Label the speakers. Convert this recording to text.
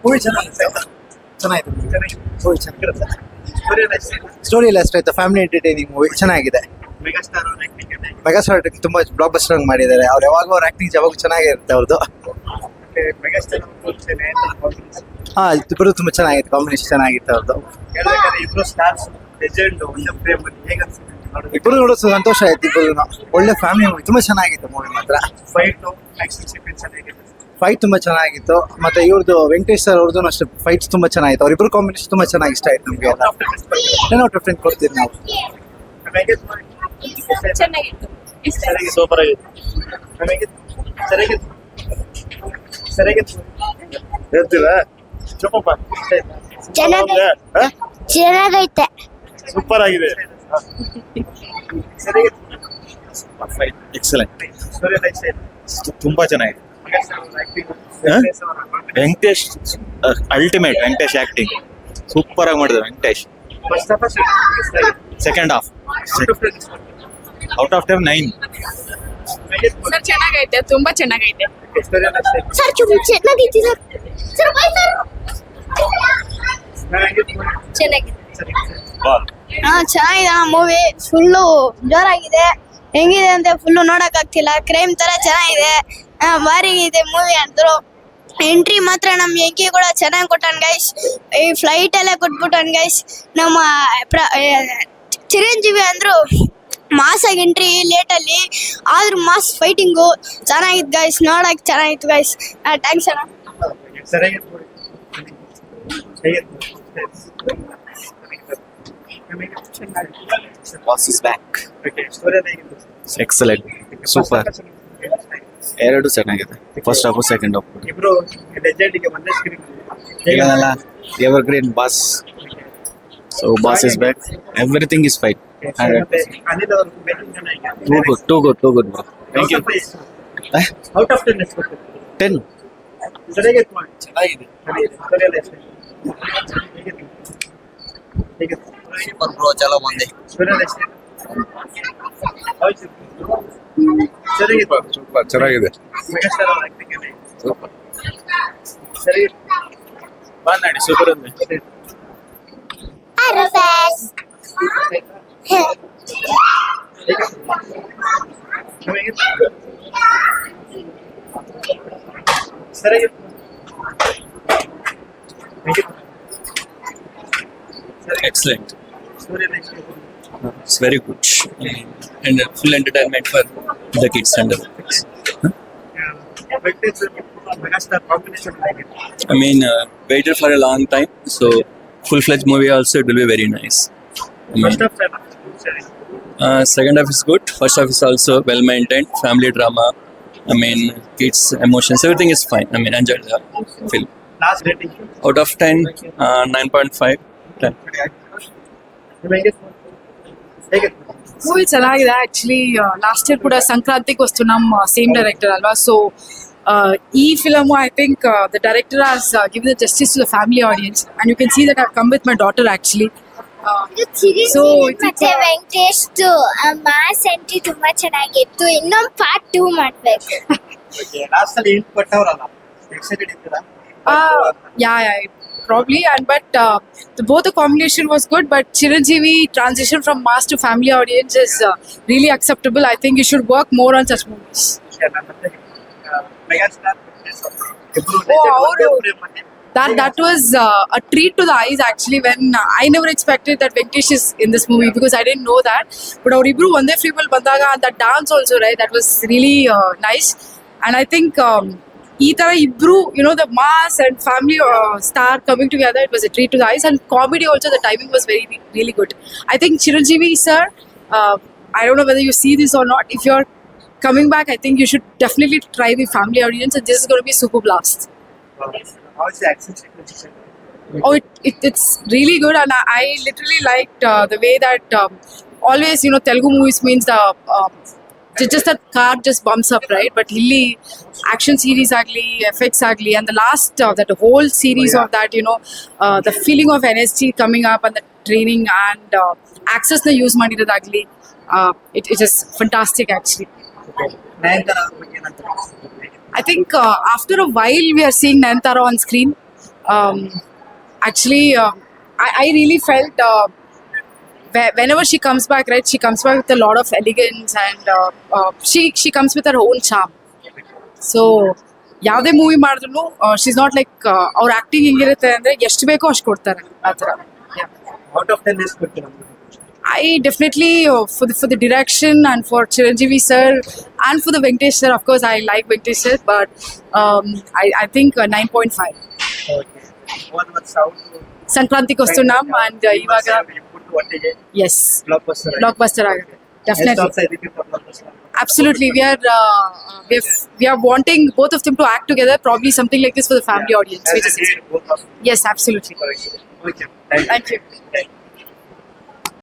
Speaker 1: Movie ಚೆನ್ನಾಗಿದೆ. Movie ಚೆನ್ನಾಗಿದೆ. Story ಎಲ್ಲ ಅಷ್ಟೇ ಆಯ್ತು. ಫ್ಯಾಮಿಲಿ ಎಂಟರ್ಟೈನಿಂಗ್ ಮೂವಿ ಚೆನ್ನಾಗಿದೆ. ಮೆಗಾಸ್ಟಾರ್ ತುಂಬಾ ಬ್ಲಾಕ್ ಬಸ್ಟರ್ ಮಾಡಿದ್ದಾರೆ. ಅವ್ರು ಯಾವಾಗ ಅವ್ರ ಆಕ್ಟಿಂಗ್ ಯಾವಾಗ ಚೆನ್ನಾಗಿರುತ್ತೆ ಅವ್ರದ್ದು. ಹಾ, ಇಬ್ಬರು ತುಂಬಾ ಚೆನ್ನಾಗಿತ್ತು. ಕಾಂಬಿನೇಷನ್ ಚೆನ್ನಾಗಿತ್ತು ಅವ್ರದ್ದು. ಇಬ್ಬರು ನೋಡೋ ಸಂತೋಷ ಆಯ್ತು. ಇಬ್ಬರು ಒಳ್ಳೆ ಫ್ಯಾಮಿಲಿ ಮೂವಿ, ತುಂಬಾ ಚೆನ್ನಾಗಿತ್ತು ಮೂವಿ ಮಾತ್ರ. ಫೈಟ್ ತುಂಬಾ ಚೆನ್ನಾಗಿತ್ತು. ಮತ್ತೆ ಇವ್ರದ್ದು ವೆಂಕಟೇಶ್ ಸರ್ ಅವ್ರದ್ದು ಅಷ್ಟೇ ಫೈಟ್ಸ್ ತುಂಬಾ ಚೆನ್ನಾಗಿತ್ತು. ಅವ್ರಿಬ್ರು ಕಾಂಬಿನೇಷನ್ ತುಂಬಾ ಚೆನ್ನಾಗಿ ಇಷ್ಟ ಆಯ್ತು ನಮ್ಗೆ. 10 out of 10 ಕೊಡ್ತೀವಿ ನಾವು.
Speaker 2: ಚೆನ್ನಾಗಿತ್ತು.
Speaker 3: ಸೂಪರ್ ಆಗಿತ್ತು. ಹೇಳ್ತೀರಾ?
Speaker 4: ಚೆನ್ನಾಗೈತೆ.
Speaker 3: ಸೂಪರ್ ಆಗಿದೆ. ಎಕ್ಸಲೆಂಟ್. ತುಂಬಾ ಚೆನ್ನಾಗಿದೆ. Venkatesh ultimate. Venkatesh acting super ಆಗಿ ಮಾಡಿದ್ರು Venkatesh. Second half out of 9.
Speaker 2: Sir ಚೆನ್ನಾಗೈತೆ, ತುಂಬಾ ಚೆನ್ನಾಗೈತೆ.
Speaker 4: ಸರ್ ಚೆನ್ನಾಗೈತಿ ಸರ್. Sir bye sir. ಚೆನ್ನಾಗಿದೆ. ಚೆನ್ನಾಗಿದೆ ಮೂವಿ. ಫುಲ್ಲು ಜೋರಾಗಿದೆ. ಹೆಂಗಿದೆ ಅಂತ ಫುಲ್ಲು ನೋಡಕ್ ಆಗ್ತಿಲ್ಲ. ಕ್ರೈಮ್ ತರ ಚೆನ್ನಾಗಿದೆ. ಭಾರಿ ಇದೆ ಮೂವಿ ಅಂದ್ರು. ಎಂಟ್ರಿ ಮಾತ್ರ ನಮ್ ಎಂಕಿ ಕೂಡ ಚೆನ್ನಾಗಿ ಕೊಟ್ಟಾನ ಗೈಸ್. ಈ ಫ್ಲೈಟ್ ಎಲ್ಲ ಕೊಟ್ಬಿಟ್ಟಾನ ಗೈಸ್. ನಮ್ಮ ಚಿರಂಜೀವಿ ಅಂದ್ರು ಮಾಸ್ ಆಗಿ ಎಂಟ್ರಿ ಲೇಟ್ ಅಲ್ಲಿ ಆದ್ರೂ ಮಾಸ್ ಫೈಟಿಂಗು ಚೆನ್ನಾಗಿತ್ತು ಗೈಸ್. ನೋಡಕ್ ಚೆನ್ನಾಗಿತ್ತು ಗೈಸ್. ಥ್ಯಾಂಕ್ಸ್ ಅಣ್ಣ.
Speaker 3: Boss is back. Excellent. Super. ಎರಡು ಚೆನ್ನಾಗಿದೆ. First half second half. ಏನಲ್ಲ evergreen boss. So boss is back. Everything is fine. Too good bro. Thank you.
Speaker 1: Out of 10
Speaker 3: 10.
Speaker 1: ಚೆನ್ನಾಗಿದೆ.
Speaker 3: Super bro. ಚಲೋ ಬಂದೆ.
Speaker 1: Super ಚೆನ್ನಾಗಿದೆ.
Speaker 3: Super. ಮಾತಾಡಿ super ಅಂದೆ. Excellent. It's very good. And full entertainment for the kids and the kids. I mean, waited for a long time, so full-fledged movie also it will be very nice. I mean, second half is good. First half is also well maintained. Family drama. I mean, kids emotions. Everything is fine. I mean, enjoyed the film.
Speaker 1: Last rating
Speaker 3: Out of 10, 9.5. 10.
Speaker 2: Movie ಚೆನ್ನಾಗಿದೆ. Actually last year ಕೂಡ ಸಂಕ್ರಾಂತಿಗೆ ವస్తున్నాಂ same director ಅಲ್ವಾ. So ಈ film I think the director has given the justice to the family audience and you can see that I come with my daughter actually. So
Speaker 4: ಮತ್ತೆ Venkatesh mass entry ತುಂಬಾ ಚೆನ್ನಾಗಿತ್ತು. ಇನ್ನೊಂದು part 2 ಮಾಡ್ಬೇಕು.
Speaker 1: Last ಅಲ್ಲಿ int ಕೊಟ್ಟವರಲ್ಲ, excited ಇದ್ದೀರಾ?
Speaker 2: yeah, probably. And but both the combination was good, but Chiranjeevi transition from mass to family audience is really acceptable. I think you should work more on such movies. That was a treat to the eyes actually. When I never expected that Venkatesh is in this movie because I didn't know that. But our Ibru Vande Freemal Bandaga and that dance also, right? That was really nice. And I think ಈ ತರ ಇಬ್ರು the mass and family star coming together, it was a treat to the eyes. And comedy also, the timing was really good. I think Chiranjeevi sir, I don't know whether you see this or not. If you're coming back, I think you should definitely try the family audience, and this is going to be super blast.
Speaker 1: How is the action sequence?
Speaker 2: Oh, it's really good. And I literally liked the way that always Telugu movies means the just that car just bumps up, right? But ಇಲ್ಲಿ action series agli, effects agli, and the last that whole series of that the feeling of energy coming up and the training and access na use ಮಾಡಿರೋದಾಗ್ಲಿ, it is fantastic actually. I think after a while we are seeing Nayanthara on screen. Actually, I really felt whenever she comes back, right? She comes back with a lot of elegance and she comes with her own charm. So ಯಾವುದೇ movie ಮಾಡಿದ್ರು she's not like ಅವ್ರ acting ಹೆಂಗಿರುತ್ತೆ ಅಂದ್ರೆ ಎಷ್ಟು ಬೇಕೋ ಅಷ್ಟು ಕೊಡ್ತಾರೆ ಆ ಥರ.
Speaker 1: ಔಟ್ ಆಫ್ 10 ಎಷ್ಟು ಕೊಡ್ತೀರಾ?
Speaker 2: I definitely for the direction and for Chiranjeevi sir and for the Venkatesh sir, of course I like Venkatesh sir, but I think 9.5.
Speaker 1: Okay. what sound
Speaker 2: ಸಂಕ್ರಾಂತಿಗೆ ವಸ್ತುನಾಮ್ and ಇವಾಗ
Speaker 1: ಒಟ್ಟಿಗೆ
Speaker 2: yes
Speaker 1: ಬ್ಲಾಕ್ಬಸ್ಟರ್
Speaker 2: blockbuster ಆಗುತ್ತೆ definitely. Absolutely, we are wanting both of them to act together, probably something like this for the family audience. Yes, absolutely.
Speaker 1: Okay.
Speaker 2: Thank you.